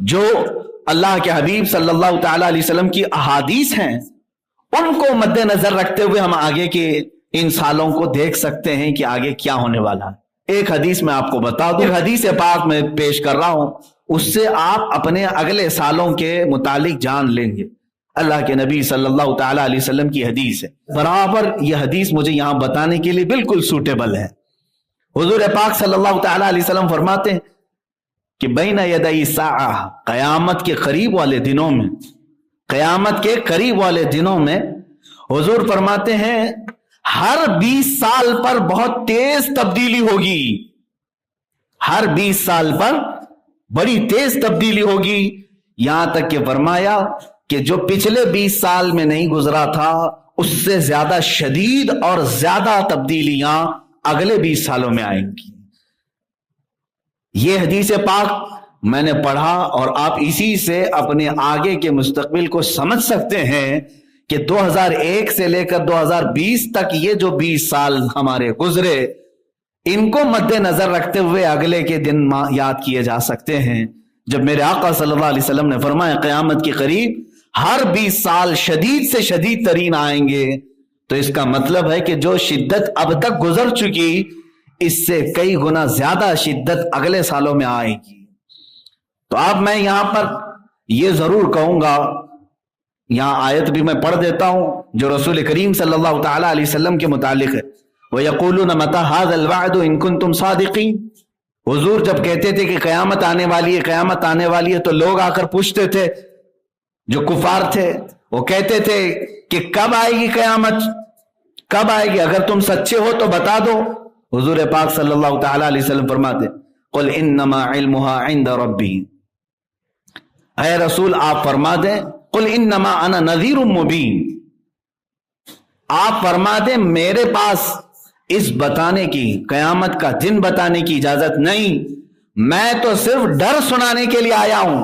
جو اللہ کے حبیب صلی اللہ تعالی علیہ وسلم کی احادیث ہیں ان کو مد نظر رکھتے ہوئے ہم آگے کے ان سالوں کو دیکھ سکتے ہیں کہ آگے کیا ہونے والا ہے۔ ایک حدیث میں آپ کو بتا دوں، حدیث پاک میں پیش کر رہا ہوں، اس سے آپ اپنے اگلے سالوں کے متعلق جان لیں گے۔ اللہ کے نبی صلی اللہ تعالی علیہ وسلم کی حدیث ہے، برابر یہ حدیث مجھے یہاں بتانے کے لیے بالکل سوٹیبل ہے۔ حضور پاک صلی اللہ تعالی علیہ وسلم فرماتے ہیں کہ بین یدی الساعہ، قیامت کے قریب والے دنوں میں، قیامت کے قریب والے دنوں میں حضور فرماتے ہیں ہر 20 سال پر بہت تیز تبدیلی ہوگی، ہر 20 سال پر بڑی تیز تبدیلی ہوگی، یہاں تک کہ فرمایا کہ جو پچھلے 20 سال میں نہیں گزرا تھا اس سے زیادہ شدید اور زیادہ تبدیلیاں اگلے 20 سالوں میں آئیں گی۔ یہ حدیث پاک میں نے پڑھا اور آپ اسی سے اپنے آگے کے مستقبل کو سمجھ سکتے ہیں کہ 2001 سے لے کر 2020 تک یہ جو 20 سال ہمارے گزرے ان کو مد نظر رکھتے ہوئے اگلے کے دن یاد کیے جا سکتے ہیں جب میرے آقا صلی اللہ علیہ وسلم نے فرمایا قیامت کے قریب ہر 20 سال شدید سے شدید ترین آئیں گے، تو اس کا مطلب ہے کہ جو شدت اب تک گزر چکی اس سے کئی گنا زیادہ شدت اگلے سالوں میں آئے گی۔ تو اب میں یہاں پر یہ ضرور کہوں گا، یہاں آیت بھی میں پڑھ دیتا ہوں جو رسول کریم صلی اللہ تعالی علیہ وسلم کے متعلق ہے، وَيَقُولُونَ مَتَى هَذَا الْوَعْدُ إِن كُنتُمْ صَادِقِينَ۔ حضور جب کہتے تھے کہ قیامت آنے والی ہے، قیامت آنے والی ہے، تو لوگ آ کر پوچھتے تھے، جو کفار تھے وہ کہتے تھے کہ کب آئے گی قیامت، کب آئے گی، اگر تم سچے ہو تو بتا دو۔ حضور پاک صلی اللہ تعالی علیہ وسلم فرماتے قُلْ إِنَّمَا عِلْمُهَا عِنْدَ رَبِّي، اے رسول آپ فرما دیں قُلْ إِنَّمَا أَنَا نَذِيرٌ مُبِينٌ، آپ فرما دیں میرے پاس اس بتانے کی، قیامت کا دن بتانے کی اجازت نہیں، میں تو صرف ڈر سنانے کے لیے آیا ہوں۔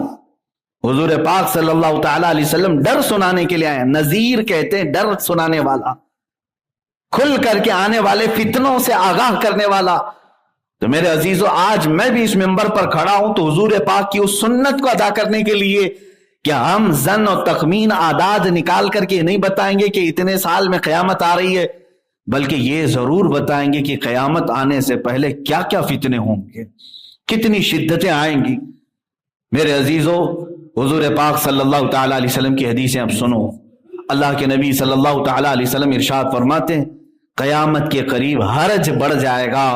حضور پاک صلی اللہ تعالی علیہ وسلم ڈر سنانے کے لیے آیا، نذیر کہتے ہیں ڈر سنانے والا، کھل کر کے آنے والے فتنوں سے آگاہ کرنے والا۔ تو میرے عزیزو آج میں بھی اس منبر پر کھڑا ہوں تو حضور پاک کی اس سنت کو ادا کرنے کے لیے کہ ہم زن اور تخمین اعداد نکال کر کے نہیں بتائیں گے کہ اتنے سال میں قیامت آ رہی ہے، بلکہ یہ ضرور بتائیں گے کہ قیامت آنے سے پہلے کیا کیا فتنے ہوں گے، کتنی شدتیں آئیں گی۔ میرے عزیزو حضور پاک صلی اللہ تعالی علیہ وسلم کی حدیثیں اب سنو۔ اللہ کے نبی صلی اللہ تعالی علیہ وسلم ارشاد فرماتے ہیں قیامت کے قریب حرج بڑھ جائے گا،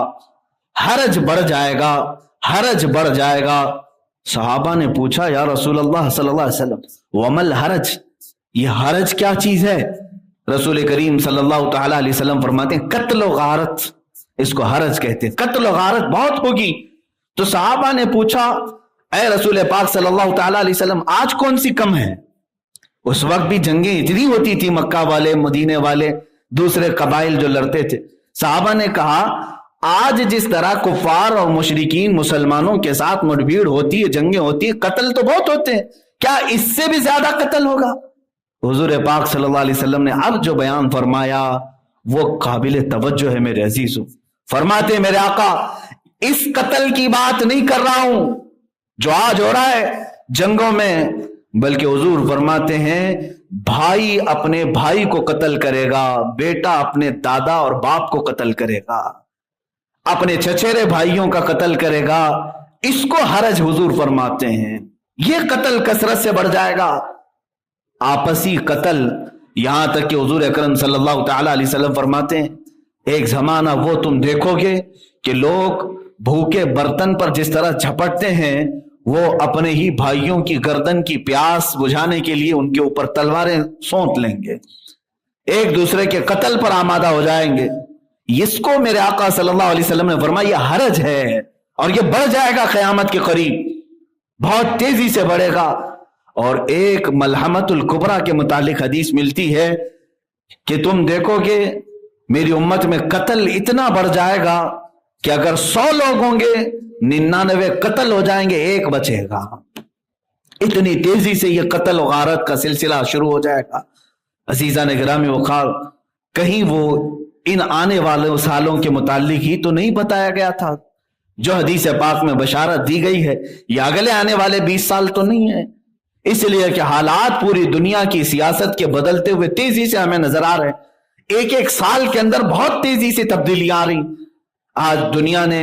حرج بڑھ جائے گا، حرج بڑھ جائے گا۔ صحابہ نے پوچھا یا رسول اللہ صلی اللہ علیہ وسلم ومل حرج، یہ حرج کیا چیز ہے؟ رسول کریم صلی اللہ تعالی علیہ وسلم فرماتے ہیں قتل و غارت، اس کو حرج کہتے ہیں، قتل و غارت بہت ہوگی۔ تو صحابہ نے پوچھا اے رسول پاک صلی اللہ تعالی علیہ وسلم آج کون سی کم ہے؟ اس وقت بھی جنگیں اتنی ہوتی تھی، مکہ والے، مدینے والے، دوسرے قبائل جو لڑتے تھے۔ صحابہ نے کہا آج جس طرح کفار اور مشرکین مسلمانوں کے ساتھ مٹبھیڑ ہوتی ہے، جنگیں ہوتی ہیں، قتل تو بہت ہوتے ہیں، کیا اس سے بھی زیادہ قتل ہوگا؟ حضور پاک صلی اللہ علیہ وسلم نے اب جو بیان فرمایا وہ قابل توجہ ہے میرے عزیزو۔ فرماتے میرے آقا اس قتل کی بات نہیں کر رہا ہوں جو آج ہو رہا ہے جنگوں میں، بلکہ حضور فرماتے ہیں بھائی اپنے بھائی کو قتل کرے گا، بیٹا اپنے دادا اور باپ کو قتل کرے گا، اپنے چچیرے بھائیوں کا قتل کرے گا، اس کو حرج حضور فرماتے ہیں۔ یہ قتل کثرت سے بڑھ جائے گا، آپسی قتل، یہاں تک کہ حضور اکرم صلی اللہ تعالی علیہ وسلم فرماتے ہیں ایک زمانہ وہ تم دیکھو گے کہ لوگ بھوکے برتن پر جس طرح جھپٹتے ہیں وہ اپنے ہی بھائیوں کی گردن کی پیاس بجھانے کے لیے ان کے اوپر تلواریں سونت لیں گے، ایک دوسرے کے قتل پر آمادہ ہو جائیں گے۔ اس کو میرے آقا صلی اللہ علیہ وسلم نے فرمایا یہ حرج ہے اور یہ بڑھ جائے گا قیامت کے قریب، بہت تیزی سے بڑھے گا۔ اور ایک ملحمت الکبریٰ کے متعلق حدیث ملتی ہے کہ تم دیکھو گے میری امت میں قتل اتنا بڑھ جائے گا کہ اگر 100 لوگ ہوں گے 99 قتل ہو جائیں گے، ایک بچے گا۔ اتنی تیزی سے یہ قتل و غارت کا سلسلہ شروع ہو جائے گا۔ عزیزان گرامی وقار، کہیں وہ ان آنے والے سالوں کے متعلق ہی تو نہیں بتایا گیا تھا جو حدیث پاک میں بشارت دی گئی ہے یہ اگلے آنے والے 20 سال تو نہیں ہے، اس لیے کہ حالات پوری دنیا کی سیاست کے بدلتے ہوئے تیزی سے ہمیں نظر آ رہے ہیں، ایک ایک سال کے اندر بہت تیزی سے تبدیلیاں آ رہی۔ آج دنیا نے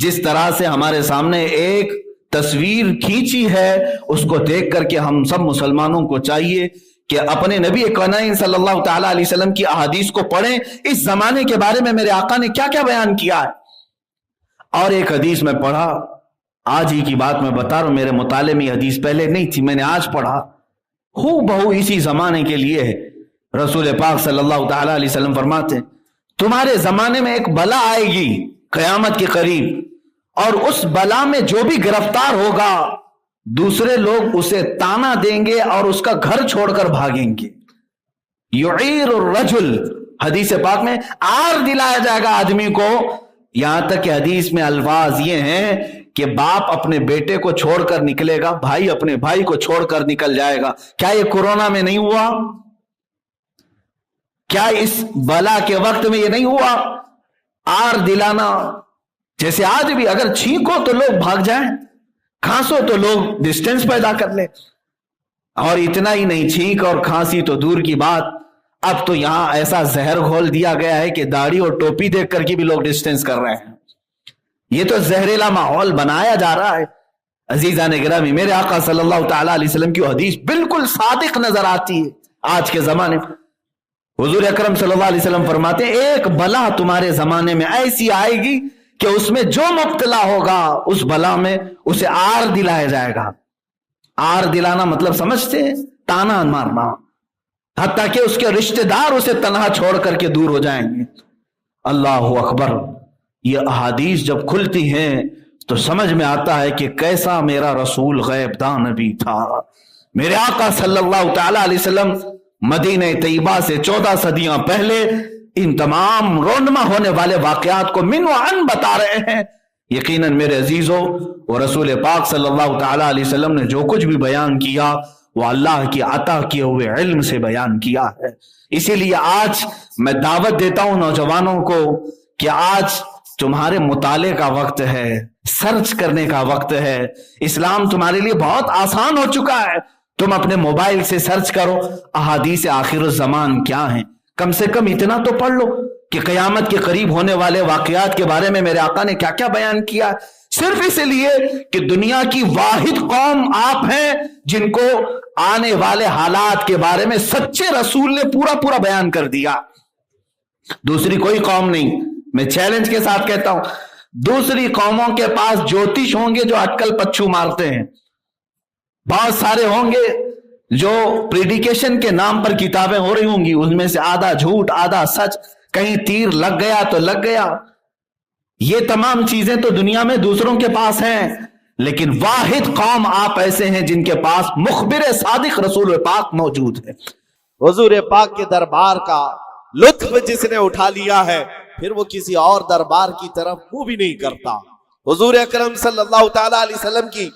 جس طرح سے ہمارے سامنے ایک تصویر کھینچی ہے، اس کو دیکھ کر کے ہم سب مسلمانوں کو چاہیے کہ اپنے نبی کریم صلی اللہ تعالی علیہ وسلم کی احادیث کو پڑھیں، اس زمانے کے بارے میں میرے آقا نے کیا کیا بیان کیا ہے۔ اور ایک حدیث میں پڑھا، آج ہی کی بات میں بتا رہا ہوں، میرے مطالعے میں یہ حدیث پہلے نہیں تھی، میں نے آج پڑھا، ہو بہو اسی زمانے کے لیے ہے۔ رسول پاک صلی اللہ تعالی علیہ وسلم فرماتے ہیں تمہارے زمانے میں ایک بلا آئے گی قیامت کے قریب، اور اس بلا میں جو بھی گرفتار ہوگا دوسرے لوگ اسے تانا دیں گے اور اس کا گھر چھوڑ کر بھاگیں گے۔ یعیر الرجل، حدیث پاک میں آر دلایا جائے گا آدمی کو، یہاں تک کہ حدیث میں الفاظ یہ ہیں کہ باپ اپنے بیٹے کو چھوڑ کر نکلے گا، بھائی اپنے بھائی کو چھوڑ کر نکل جائے گا۔ کیا یہ کورونا میں نہیں ہوا؟ کیا اس بلا کے وقت میں یہ نہیں ہوا؟ آر دلانا، جیسے آج بھی اگر چھینکو تو لوگ بھاگ جائیں، کھانسو تو لوگ ڈسٹینس پیدا کر لیں، اور اتنا ہی نہیں، چھینک اور کھانسی تو دور کی بات، اب تو یہاں ایسا زہر گھول دیا گیا ہے کہ داڑھی اور ٹوپی دیکھ کر کے بھی لوگ ڈسٹینس کر رہے ہیں۔ یہ تو زہریلا ماحول بنایا جا رہا ہے۔ عزیزان گرامی، میرے آقا صلی اللہ تعالی علیہ وسلم کی حدیث بالکل صادق نظر آتی ہے آج کے زمانے میں۔ حضور اکرم صلی اللہ علیہ وسلم فرماتے ہیں ایک بلا تمہارے زمانے میں ایسی آئے گی کہ اس میں جو مبتلا ہوگا اس بلا میں اسے آر دلایا جائے گا۔ آر دلانا مطلب سمجھتے ہیں؟ تانا مارنا، حتیٰ کہ اس کے رشتہ دار اسے تنہا چھوڑ کر کے دور ہو جائیں گے۔ اللہ اکبر! یہ احادیث جب کھلتی ہیں تو سمجھ میں آتا ہے کہ کیسا میرا رسول غیب دان نبی تھا۔ میرے آقا صلی اللہ تعالی علیہ وسلم مدینہ طیبہ سے 14 صدیاں پہلے ان تمام رونما ہونے والے واقعات کو من و عن بتا رہے ہیں۔ یقیناً میرے عزیزو، وہ رسول پاک صلی اللہ تعالی علیہ وسلم نے جو کچھ بھی بیان کیا وہ اللہ کی عطا کیے ہوئے علم سے بیان کیا ہے۔ اسی لیے آج میں دعوت دیتا ہوں نوجوانوں کو کہ آج تمہارے مطالعے کا وقت ہے، سرچ کرنے کا وقت ہے۔ اسلام تمہارے لیے بہت آسان ہو چکا ہے، تم اپنے موبائل سے سرچ کرو احادیث آخر الزمان کیا ہیں، کم سے کم اتنا تو پڑھ لو کہ قیامت کے قریب ہونے والے واقعات کے بارے میں میرے آقا نے کیا کیا بیان کیا ہے، صرف اس لیے کہ دنیا کی واحد قوم آپ ہیں جن کو آنے والے حالات کے بارے میں سچے رسول نے پورا پورا بیان کر دیا۔ دوسری کوئی قوم نہیں، میں چیلنج کے ساتھ کہتا ہوں، دوسری قوموں کے پاس جوتش ہوں گے جو اٹکل پچھو مارتے ہیں، بہت سارے ہوں گے جو پریڈیکیشن کے نام پر کتابیں ہو رہی ہوں گی، ان میں سے آدھا جھوٹ آدھا سچ، کہیں تیر لگ گیا تو لگ گیا۔ یہ تمام چیزیں تو دنیا میں دوسروں کے پاس ہیں، لیکن واحد قوم آپ ایسے ہیں جن کے پاس مخبر صادق رسول پاک موجود ہے۔ حضور پاک کے دربار کا لطف جس نے اٹھا لیا ہے پھر وہ کسی اور دربار کی طرف منہ بھی نہیں کرتا۔ حضور اکرم صلی اللہ تعالی علیہ وسلم کی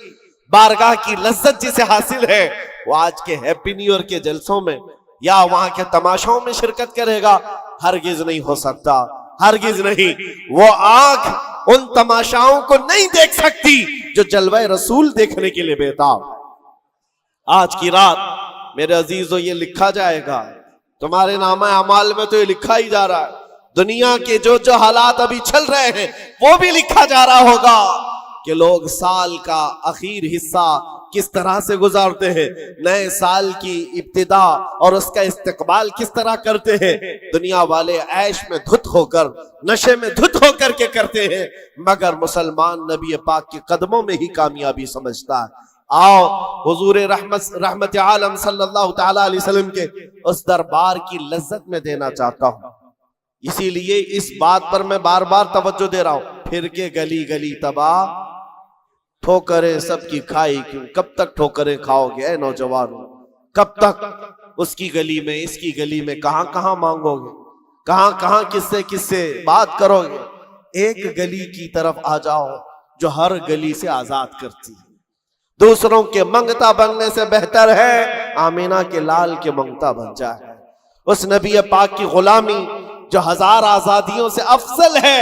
بارگاہ کی لذت جسے حاصل ہے وہ آج کے ہیپی نیو ایئر کے جلسوں میں یا وہاں کے تماشوں میں شرکت کرے گا؟ ہرگز نہیں ہو سکتا، ہرگز نہیں۔ وہ آنکھ ان تماشاؤں کو نہیں دیکھ سکتی جو جلوہ رسول دیکھنے کے لیے بےتاب۔ آج کی رات میرے عزیزو یہ لکھا جائے گا، تمہارے نامہ اعمال میں تو یہ لکھا ہی جا رہا ہے، دنیا کے جو جو حالات ابھی چل رہے ہیں وہ بھی لکھا جا رہا ہوگا کہ لوگ سال کا اخیر حصہ کس طرح سے گزارتے ہیں، نئے سال کی ابتدا اور اس کا استقبال کس طرح کرتے ہیں۔ دنیا والے عیش میں دھت ہو کر، نشے میں دھت ہو کر کے کرتے ہیں، مگر مسلمان نبی پاک کے قدموں میں ہی کامیابی سمجھتا ہے۔ آؤ حضور رحمت عالم صلی اللہ تعالی علیہ وسلم کے اس دربار کی لذت میں دینا چاہتا ہوں۔ اسی لیے اس بات پر میں بار بار توجہ دے رہا ہوں، پھر کے گلی گلی تباہ، ٹھوکریں سب کی کھائی کیوں؟ کب تک ٹھوکریں کھاؤ گے اے نوجوانوں؟ کب تک اس کی گلی میں اس کی گلی میں کہاں کہاں مانگو گے، کہاں کہاں کس سے بات کرو گے؟ ایک گلی کی طرف آ جاؤ جو ہر گلی سے آزاد کرتی ہے۔ دوسروں کے منگتا بننے سے بہتر ہے آمینہ کے لال کے منگتا بن جائے، اس نبی پاک کی غلامی جو ہزار آزادیوں سے افضل ہے۔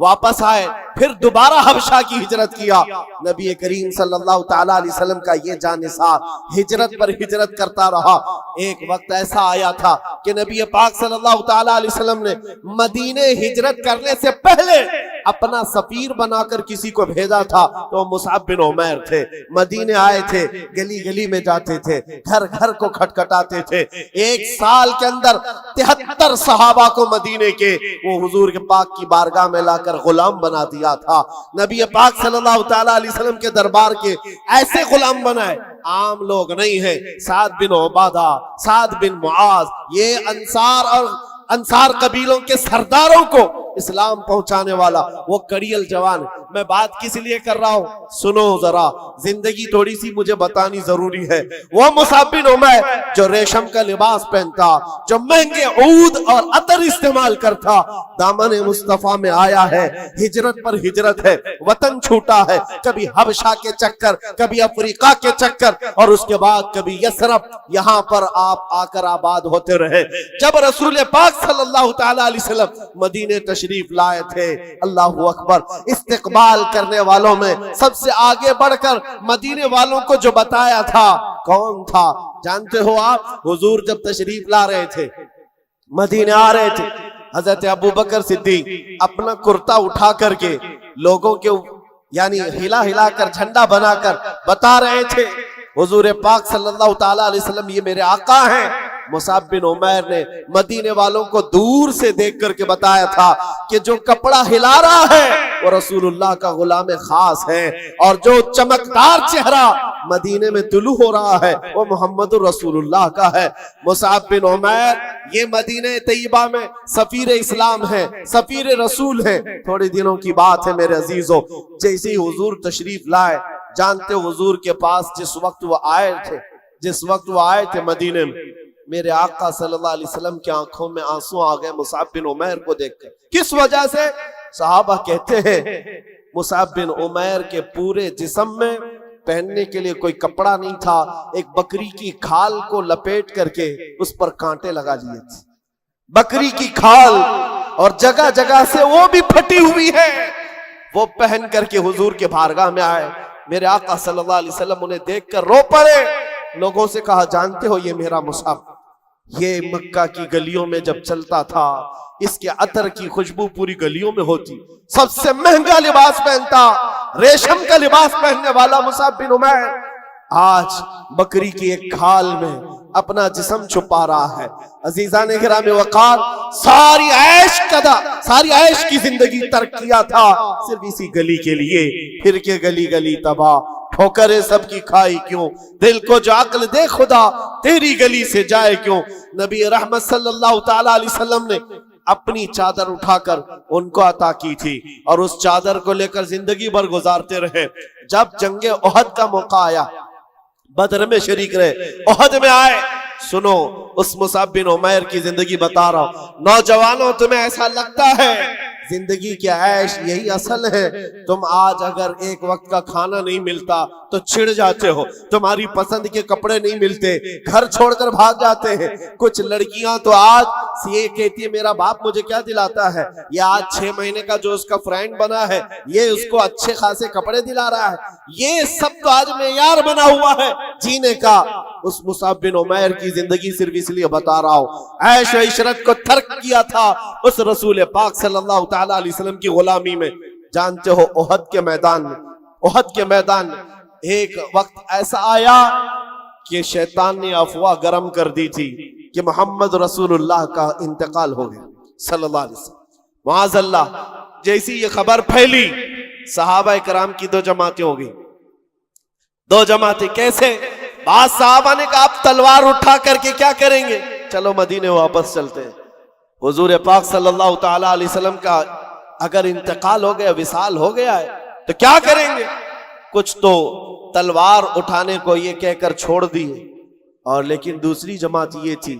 واپس آئے, پھر دوبارہ حبشہ کی ہجرت کیا. نبی کریم صلی اللہ تعالی علیہ وسلم کا یہ جانثار ہجرت پر ہجرت کرتا رہا. ایک وقت ایسا آیا تھا کہ نبی پاک صلی اللہ تعالی علیہ وسلم نے مدینے ہجرت کرنے سے پہلے اپنا سفیر بنا کر کسی کو بھیجا تھا, تو مصعب بن عمیر تھے. مدینے آئے تھے, گلی گلی میں جاتے تھے, گھر گھر کو کھٹکھٹاتے تھے. ایک سال کے اندر 73 صحابہ کو مدینے کے وہ حضور کے پاک کی بارگاہ میں لا کر غلام بنا دیا تھا. نبی پاک صلی اللہ تعالی علیہ وسلم کے دربار کے ایسے غلام بنائے, عام لوگ نہیں ہیں. سعد بن عبادہ, سعد بن معاذ, یہ انصار قبیلوں کے سرداروں کو اسلام پہنچانے والا وہ کڑیل جوان. میں بات کس لیے کر رہا ہوں, سنو ذرا, زندگی تھوڑی سی مجھے بتانی ضروری ہے. وہ مصعب بن عمیر جو ریشم کا لباس پہنتا, جو مہنگے عود اور عطر استعمال کرتا, دامن مصطفیٰ میں آیا ہے, ہجرت پر ہجرت ہے, وطن چھوٹا ہے, کبھی حبشہ کے چکر, کبھی افریقہ کے چکر, اور اس کے بعد کبھی یثرب, یہاں پر آپ آ کر آباد ہوتے رہے. جب رسول پاک صلی اللہ تعالی علیہ وسلم مدینے تشریف لائے تھے, اللہ اکبر, استقبال کرنے والوں میں سب سے آگے بڑھ کر مدینے والوں کو جو بتایا تھا کون تھا جانتے ہو آپ؟ حضور جب تشریف لا رہے تھے, مدینے آ رہے تھے, حضرت ابوبکر صدیق اپنا کرتا اٹھا کر کے لوگوں کے یعنی ہلا ہلا کر جھنڈا بنا کر بتا رہے تھے حضور پاک صلی اللہ تعالی علیہ وسلم یہ میرے آقا ہیں. مصعب بن عمیر نے مدینے والوں کو دور سے دیکھ کر کے بتایا تھا کہ جو کپڑا ہلا رہا ہے وہ رسول اللہ کا غلام خاص ہے, اور جو چمکدار چہرہ مدینے میں طلوع ہو رہا ہے وہ محمد رسول اللہ کا ہے. مصعب بن عمیر یہ مدینہ طیبہ میں سفیر اسلام ہے, سفیر رسول ہے. تھوڑے دنوں کی بات ہے میرے عزیزوں, جیسے ہی حضور تشریف لائے, جانتے حضور کے پاس جس وقت وہ آئے تھے مدینے میں, میرے آقا صلی اللہ علیہ وسلم کی آنکھوں میں آنسو آ گئے مصعب بن عمیر کو دیکھ کر. کس وجہ سے؟ صحابہ کہتے ہیں مصعب بن عمیر کے پورے جسم میں پہننے کے لیے کوئی کپڑا نہیں تھا, ایک بکری کی کھال کو لپیٹ کر کے اس پر کانٹے لگا لیے تھے. بکری کی کھال, اور جگہ جگہ سے وہ بھی پھٹی ہوئی ہے, وہ پہن کر کے حضور کے بارگاہ میں آئے. میرے آقا صلی اللہ علیہ وسلم انہیں دیکھ کر رو پڑے. لوگوں سے کہا جانتے ہو یہ میرا مصعب, یہ مکہ کی گلیوں میں جب چلتا تھا اس کے عطر کی خوشبو پوری گلیوں میں ہوتی, سب سے مہنگا لباس پہنتا, ریشم کا لباس پہننے والا مصعب بن عمیر آج بکری کی ایک کھال میں اپنا جسم چھپا رہا ہے. عزیزان گرام وقار, ساری عیش کی زندگی ترک کیا تھا صرف اسی گلی کے لیے. پھر کے گلی گلی تباہ, ٹھوکریں سب کی کھائی کیوں, دل کو جو عقل دے خدا تیری گلی سے جائے کیوں. نبی رحمت صلی اللہ تعالی علیہ وسلم نے اپنی چادر اٹھا کر ان کو عطا کی تھی, اور اس چادر کو لے کر زندگی بھر گزارتے رہے. جب جنگ احد کا موقع آیا, بدر میں شریک رہے, احد میں آئے. سنو اس مصعب بن عمیر کی زندگی بتا رہا ہوں. نوجوانوں تمہیں ایسا لگتا ہے زندگی کی عیش یہی اصل ہے, تم آج اگر ایک وقت کا کھانا نہیں ملتا تو چڑ جاتے ہو, تمہاری پسند کے کپڑے نہیں ملتے, گھر چھوڑ کر بھاگ جاتے ہیں. کچھ لڑکیاں تو آج یہ کہتی ہے میرا باپ مجھے کیا دلاتا ہے, یہ آج 6 مہینے کا جو اس کا فرینڈ بنا ہے یہ اس کو اچھے خاصے کپڑے دلا رہا ہے. یہ سب تو آج معیار بنا ہوا ہے جینے کا. اس مصعب بن عمیر کی زندگی صرف اس لیے بتا رہا ہوں, عیش و عشرت کو ترک کیا تھا اس رسول پاک صلی اللہ تعالی علیہ وسلم کی غلامی میں. جانتے ہو احد کے میدان میں ایک وقت ایسا آیا کہ شیطان نے افواہ گرم کر دی تھی کہ محمد رسول اللہ کا انتقال ہو گیا صلی اللہ علیہ وسلم. معاذ اللہ, جیسی یہ خبر پھیلی صحابہ کرام کی 2 جماعتیں ہو گئی. 2 جماعتیں کیسے؟ بعض صحابہ نے کہا آپ تلوار اٹھا کر کے کیا کریں گے, چلو مدینے واپس چلتے ہیں. حضور پاک صلی اللہ تعالی علیہ وسلم کا اگر انتقال ہو گیا, وصال ہو گیا ہے تو کیا کریں گے. کچھ تو تلوار اٹھانے کو یہ کہہ کر چھوڑ دیے, اور لیکن دوسری جماعت یہ تھی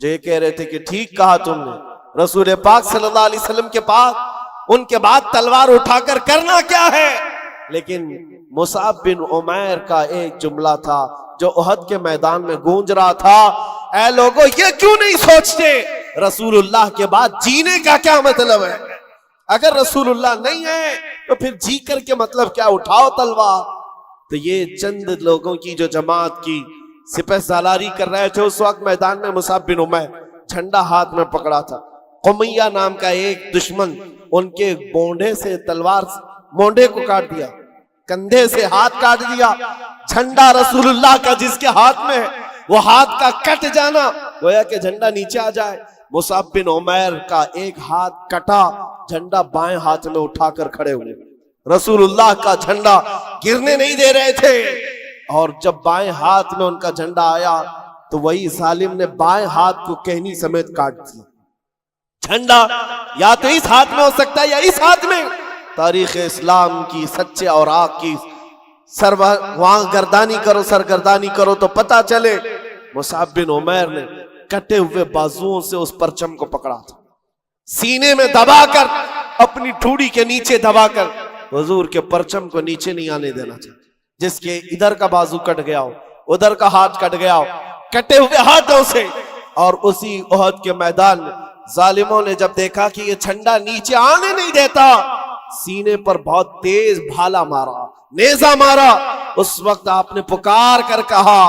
جو یہ کہہ رہے تھے کہ ٹھیک کہا تم نے, رسول پاک صلی اللہ علیہ وسلم کے پاس ان کے بعد تلوار اٹھا کر کرنا کیا ہے. لیکن مصعب بن عمیر کا ایک جملہ تھا جو احد کے میدان میں گونج رہا تھا, اے لوگوں یہ کیوں نہیں سوچتے رسول اللہ کے بعد جینے کا کیا مطلب ہے. اگر رسول اللہ نہیں ہے تو پھر جی کر کے مطلب کیا، اٹھاؤ تلوار۔ تو یہ چند لوگوں کی جو جماعت کی سپہ سالاری کر رہے تھے اس وقت میدان میں مصعب بن عمیر جھنڈا ہاتھ میں پکڑا تھا۔ قمیہ نام کا ایک دشمن ان کے بونڈے سے تلوار مونڈے کو کاٹ دیا، کندھے سے ہاتھ کاٹ دیا۔ جھنڈا رسول اللہ کا جس کے ہاتھ میں ہے وہ ہاتھ کا کٹ جانا گویا کہ جھنڈا نیچے آ جائے۔ مصعب بن عمیر کا ایک ہاتھ کٹا، جھنڈا بائیں ہاتھ میں اٹھا کر کھڑے ہوئے، رسول اللہ کا جھنڈا گرنے نہیں دے رہے تھے۔ اور جب بائیں ہاتھ میں ان کا جھنڈا آیا تو وہی ظالم نے بائیں ہاتھ کو کہنی سمیت کاٹ دیا۔ جھنڈا یا تو اس ہاتھ میں ہو سکتا ہے یا اس ہاتھ میں۔ تاریخ اسلام کی سچے اور آگ کی وہاں گردانی کرو، سرگردانی کرو تو پتا چلے مصعب بن عمیر نے کٹے ہوئے بازوؤں سے اس پرچم کو پکڑا تھا، سینے میں دبا کر، اپنی ٹھوڑی کے نیچے دبا کر حضور کے پرچم کو نیچے نہیں آنے دینا چاہتا۔ جس کے ادھر کا بازو کٹ گیا ہو، ادھر کا ہاتھ کٹ گیا ہو، کٹے ہوئے ہاتھوں سے۔ اور اسی احد کے میدان میں ظالموں نے جب دیکھا کہ یہ جھنڈا نیچے آنے نہیں دیتا، سینے پر بہت تیز بھالا مارا، نیزہ مارا۔ اس وقت آپ نے پکار کر کہا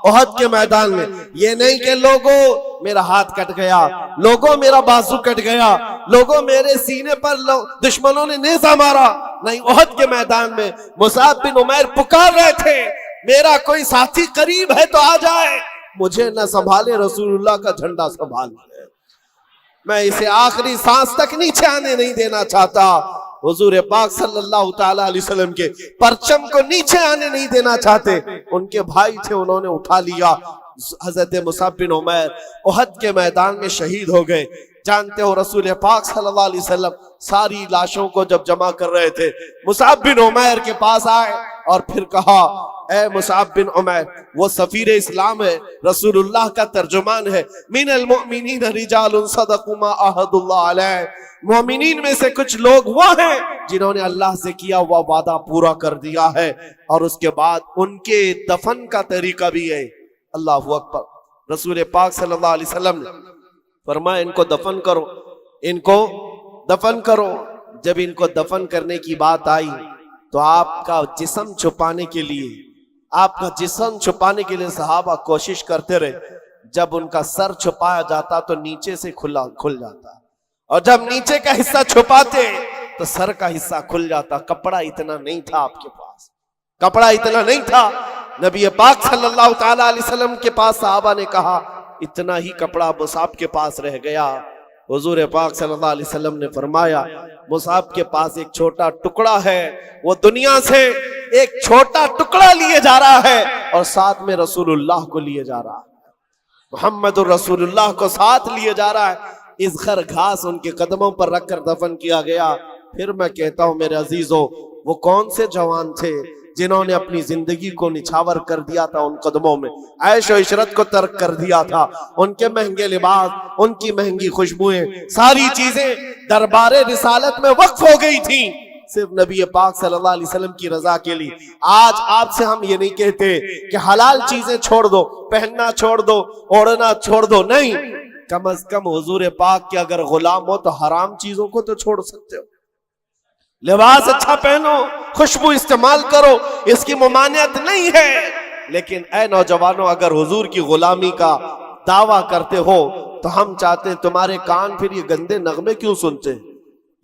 احد کے میدان میں، یہ نہیں کہ لوگوں میرا ہاتھ کٹ گیا، لوگوں میرا بازو کٹ گیا، لوگوں میرے سینے پر دشمنوں نے نیزہ مارا، نہیں، احد کے میدان میں مصعب بن عمیر پکار رہے تھے میرا کوئی ساتھی قریب ہے تو آ جائے، مجھے نہ سنبھالے رسول اللہ کا جھنڈا سنبھال لے، میں اسے آخری سانس تک نیچے آنے نہیں دینا چاہتا۔ حضور پاک صلی اللہ تعالی علیہ وسلم کے پرچم کو نیچے آنے نہیں دینا چاہتے۔ ان کے بھائی تھے، انہوں نے اٹھا لیا۔ حضرت مصعب بن عمیر احد کے میدان میں شہید ہو گئے۔ جانتے ہو رسول پاک صلی اللہ علیہ وسلم ساری لاشوں کو جب جمع کر رہے تھے، مصعب بن عمیر کے پاس آئے اور پھر کہا اے مصعب بن عمیر، وہ سفیر اسلام ہے، رسول اللہ کا ترجمان ہے، من المؤمنین رجال صدقوا ما عاہدوا اللہ علیہ، مومنین میں سے کچھ لوگ وہ ہیں جنہوں نے اللہ سے کیا ہوا وعدہ پورا کر دیا ہے۔ اور اس کے بعد ان کے دفن کا طریقہ بھی ہے۔ اللہ اکبر۔ رسول پاک صلی اللہ علیہ وسلم نے فرمایا ان کو دفن کرو، ان کو دفن کرو۔ جب ان کو دفن کرنے کی بات آئی تو آپ کا جسم چھپانے کے لیے صحابہ کوشش کرتے رہے۔ جب ان کا سر چھپایا جاتا تو نیچے سے کھل جاتا، اور جب نیچے کا حصہ چھپاتے تو سر کا حصہ کھل جاتا۔ کپڑا اتنا نہیں تھا آپ کے پاس، کپڑا اتنا نہیں تھا۔ نبی پاک صلی اللہ تعالی علیہ وسلم کے پاس صحابہ نے کہا اتنا ہی کپڑا مصعب کے پاس رہ گیا۔ حضور پاک صلی اللہ علیہ وسلم نے فرمایا مصعب کے پاس ایک چھوٹا ٹکڑا ہے، وہ دنیا سے ایک چھوٹا ٹکڑا لیے جا رہا ہے اور ساتھ میں رسول اللہ کو لیے جا رہا ہے، محمد الرسول اللہ کو ساتھ لیے جا رہا ہے۔ اذخر گھاس ان کے قدموں پر رکھ کر دفن کیا گیا۔ پھر میں کہتا ہوں میرے عزیزوں، وہ کون سے جوان تھے جنہوں نے اپنی زندگی کو نچھاور کر دیا تھا ان قدموں میں، عیش و عشرت کو ترک کر دیا تھا، ان کے مہنگے لباس، ان کی مہنگی خوشبوئیں، ساری چیزیں دربار رسالت میں وقف ہو گئی تھیں صرف نبی پاک صلی اللہ علیہ وسلم کی رضا کے لیے۔ آج آپ سے ہم یہ نہیں کہتے کہ حلال چیزیں چھوڑ دو، پہننا چھوڑ دو، اوڑھنا چھوڑ دو، نہیں، کم از کم حضور پاک کے اگر غلام ہو تو حرام چیزوں کو تو چھوڑ سکتے ہو۔ لباس اچھا پہنو، خوشبو استعمال کرو، اس کی ممانعت نہیں ہے، لیکن اے نوجوانوں اگر حضور کی غلامی کا دعویٰ کرتے ہو تو ہم چاہتے ہیں تمہارے کان پھر یہ گندے نغمے کیوں سنتے ہیں،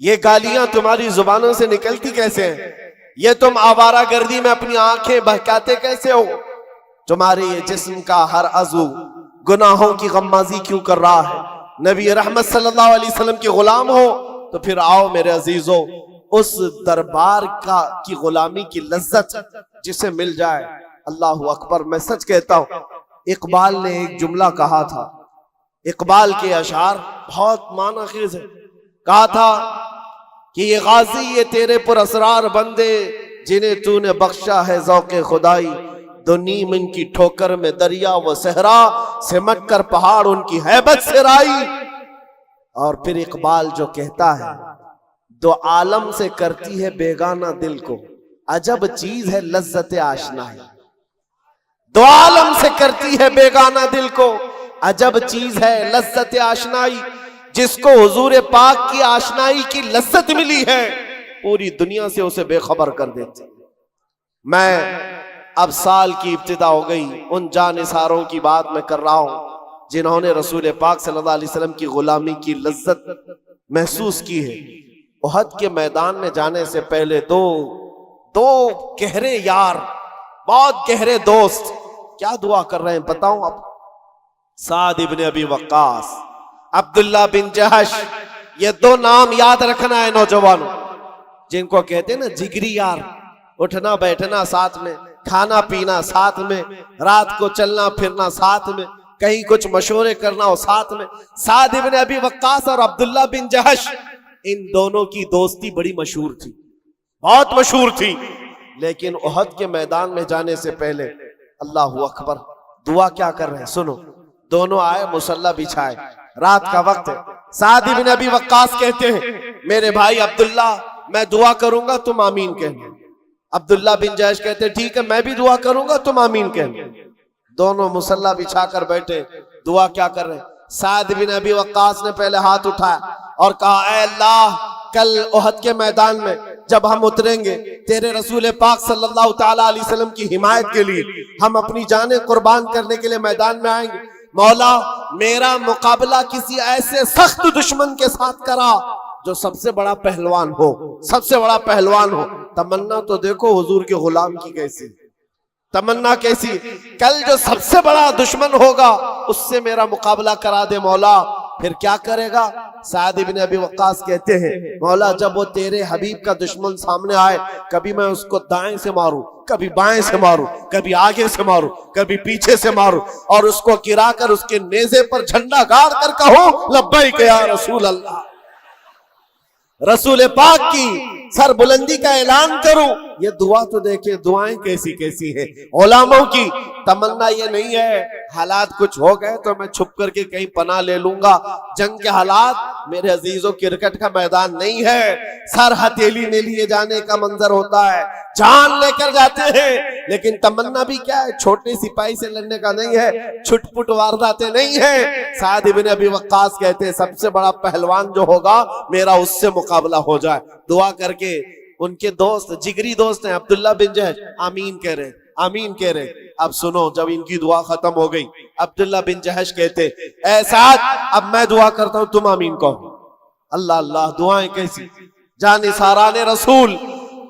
یہ گالیاں تمہاری زبانوں سے نکلتی کیسے ہیں، یہ تم آوارہ گردی میں اپنی آنکھیں بہکاتے کیسے ہو، تمہارے یہ جسم کا ہر عضو گناہوں کی غمازی کیوں کر رہا ہے۔ نبی رحمت صلی اللہ علیہ وسلم کے غلام ہو تو پھر آؤ میرے عزیزوں اس دربار کی غلامی کی لذت جسے مل جائے۔ اللہ اکبر۔ میں سچ کہتا ہوں، اقبال نے ایک جملہ کہا تھا، اقبال کے اشعار بہت معنی خیز ہے، کہا تھا کہ یہ غازی یہ تیرے پر اسرار بندے جنہیں تو نے بخشا ہے ذوق خدائی، دو نیم ان کی ٹھوکر میں دریا و صحرا سمٹ کر پہاڑ ان کی ہیبت سے رائی۔ اور پھر اقبال جو کہتا ہے دو عالم سے کرتی ہے بیگانہ دل کو عجب چیز ہے لذت آشنائی، دو عالم سے کرتی ہے بیگانہ دل کو عجب چیز ہے لذت آشنائی، جس کو حضور پاک کی آشنائی کی لذت ملی ہے پوری دنیا سے اسے بے خبر کر دیتے. میں اب سال کی ابتدا ہو گئی، ان جانثاروں کی بات میں کر رہا ہوں جنہوں نے رسول پاک صلی اللہ علیہ وسلم کی غلامی کی لذت محسوس کی ہے. احد کے میدان میں جانے سے پہلے دو گہرے یار، بہت گہرے دوست کیا دعا کر رہے ہیں بتاؤں اب؟ سعد ابن ابی وقاص، عبداللہ بن جہش، یہ دو نام یاد رکھنا ہے نوجوانوں، جن کو کہتے ہیں نا جگری یار، اٹھنا بیٹھنا ساتھ میں، کھانا پینا ساتھ میں، رات کو چلنا پھرنا ساتھ میں، کہیں کچھ مشورے کرنا ہو ساتھ میں. سعد ابن ابی وقاص اور عبداللہ بن جہش، ان دونوں کی دوستی بڑی مشہور تھی، بہت مشہور تھی. لیکن احد کے میدان میں جانے سے پہلے اللہ اکبر دعا کیا کر رہے ہیں سنو. دونوں آئے، مصلی بچھائے، رات کا وقت ہے. سعد ابن ابی وقاص کہتے ہیں میرے بھائی عبداللہ میں دعا کروں گا تم آمین کہنا. عبداللہ بن جہش کہتے ہیں ٹھیک ہے میں بھی دعا کروں گا تم آمین کہنا. دونوں مصلی بچھا کر بیٹھے، دعا کیا کر رہے ہیں؟ سعد بن ابی وقاص نے پہلے ہاتھ اٹھایا اور کہا اے اللہ کل احد کے میدان میں جب ہم اتریں گے تیرے رسول پاک صلی اللہ تعالی علیہ وسلم کی حمایت کے لیے، ہم اپنی جانیں قربان کرنے کے لیے میدان میں آئیں گے. مولا میرا مقابلہ کسی ایسے سخت دشمن کے ساتھ کرا جو سب سے بڑا پہلوان ہو، سب سے بڑا پہلوان ہو. تمنا تو دیکھو حضور کے غلام کی کیسی، تمنا کیسی. کل جو سب سے بڑا دشمن ہوگا اس سے میرا مقابلہ کرا دے مولا. پھر کیا کرے گا؟ سعد بن ابی وقاص کہتے ہیں مولا جب وہ تیرے حبیب کا دشمن سامنے آئے، کبھی میں اس کو دائیں سے ماروں، کبھی بائیں سے ماروں، کبھی آگے سے ماروں، کبھی پیچھے سے ماروں، اور اس کو گرا کر اس کے نیزے پر جھنڈا گاڑ کر کہو لبیک یا رسول اللہ، رسول پاک کی سر بلندی کا اعلان کروں. یہ دعا تو دیکھیں دعائیں کیسی کیسی ہیں. علماء کی تمنا یہ نہیں ہے حالات کچھ ہو گئے تو میں چھپ کر کے کہیں پناہ لے لوں گا. جنگ کے حالات میرے عزیزوں کرکٹ کا میدان نہیں ہے، سر ہتھیلی میں لیے جانے کا منظر ہوتا ہے، جان لے کر جاتے ہیں. لیکن تمنا بھی کیا ہے، چھوٹے سپاہی سے لڑنے کا نہیں ہے، چھٹ پٹ وارداتیں نہیں ہیں. سعد بن ابی وقاص کہتے ہیں سب سے بڑا پہلوان جو ہوگا میرا اس سے مقابلہ ہو جائے. دعا کر کے ان کے دوست جگری دوست ہیں عبداللہ بن جہش آمین کہہ رہے، آمین کہہ رہے. اب سنو جب ان کی دعا ختم ہو گئی عبداللہ بن جہش کہتے اے سعد اب میں دعا کرتا ہوں تم آمین کہو. اللہ اللہ دعائیں کیسی. جانثاران رسول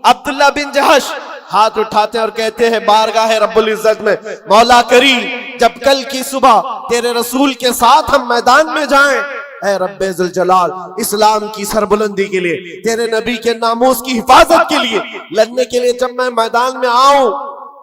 عبداللہ بن جہش ہاتھ اٹھاتے اور کہتے ہیں بارگاہ رب العزت میں مولا کریم جب کل کی صبح تیرے رسول کے ساتھ ہم میدان میں جائیں، اے رب ذوالجلال اسلام کی سربلندی کے لیے، تیرے نبی کے ناموس کی حفاظت کے لیے لڑنے کے لیے جب میں میدان میں آؤں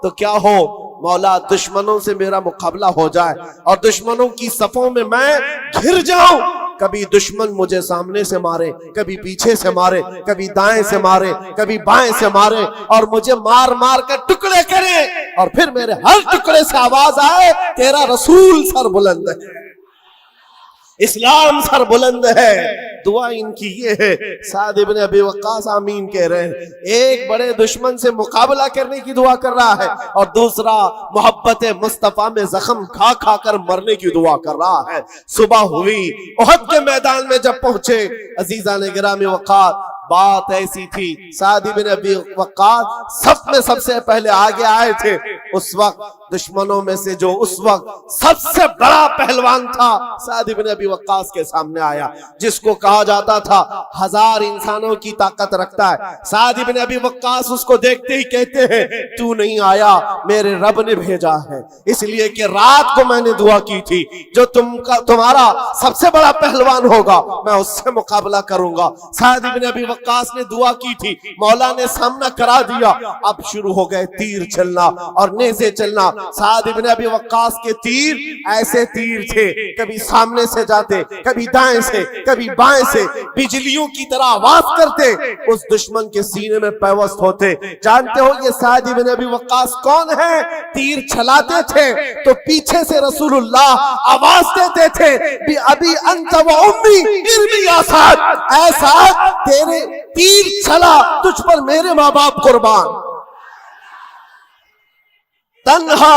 تو کیا ہو مولا دشمنوں سے میرا مقابلہ ہو جائے اور دشمنوں کی صفوں میں گھر جاؤں. کبھی دشمن مجھے سامنے سے مارے، کبھی پیچھے سے مارے، کبھی دائیں سے مارے، کبھی بائیں سے مارے، اور مجھے مار مار کر ٹکڑے کرے، اور پھر میرے ہر ٹکڑے سے آواز آئے تیرا رسول سر بلند ہے، اسلام سر بلند ہے. دعا ان کی یہ ہے. سعد ابن ابی وقاص آمین کہہ رہے ہیں. ایک بڑے دشمن سے مقابلہ کرنے کی دعا کر رہا ہے اور دوسرا محبت مصطفیٰ میں زخم کھا کھا کر مرنے کی دعا کر رہا ہے. صبح ہوئی، احد کے میدان میں جب پہنچے عزیزان گرامی وقار، بات ایسی تھی سعد بن ابی وقاص صف میں سب سے پہلے آگے آئے تھے. اس وقت دشمنوں میں سے جو اس وقت سب سے بڑا پہلوان تھا سعد بن ابی وقاص کے سامنے آیا، جس کو کہا جاتا تھا 1000 انسانوں کی طاقت رکھتا ہے. سعد بن ابی وقاص اس کو دیکھتے ہی کہتے ہیں تو نہیں آیا، میرے رب نے بھیجا ہے، اس لیے کہ رات کو میں نے دعا کی تھی جو تمہارا سب سے بڑا پہلوان ہوگا میں اس سے مقابلہ کروں گا. سعد بن ابی وقاص نے دعا کی تھی، مولا نے سامنا کرا دیا. اب شروع ہو گئے تیر چلنا اور نیزے چلنا. سعد بن ابی وقاص کے تیر ایسے تیر تھے، کبھی سامنے سے جاتے، کبھی دائیں سے، کبھی بائیں سے، بجلیوں کی طرح آواز کرتے، اس دشمن کے سینے میں پیوست ہوتے. جانتے ہو یہ سعد بن ابی وقاص کون ہے؟ تیر چلاتے تھے تو پیچھے سے رسول اللہ آواز دیتے تھے بی ابی انت و امی ارمی یا سعد، اے سعد تیرے تیر چلا، تجھ پر میرے ماں باپ قربان. تنہا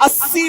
80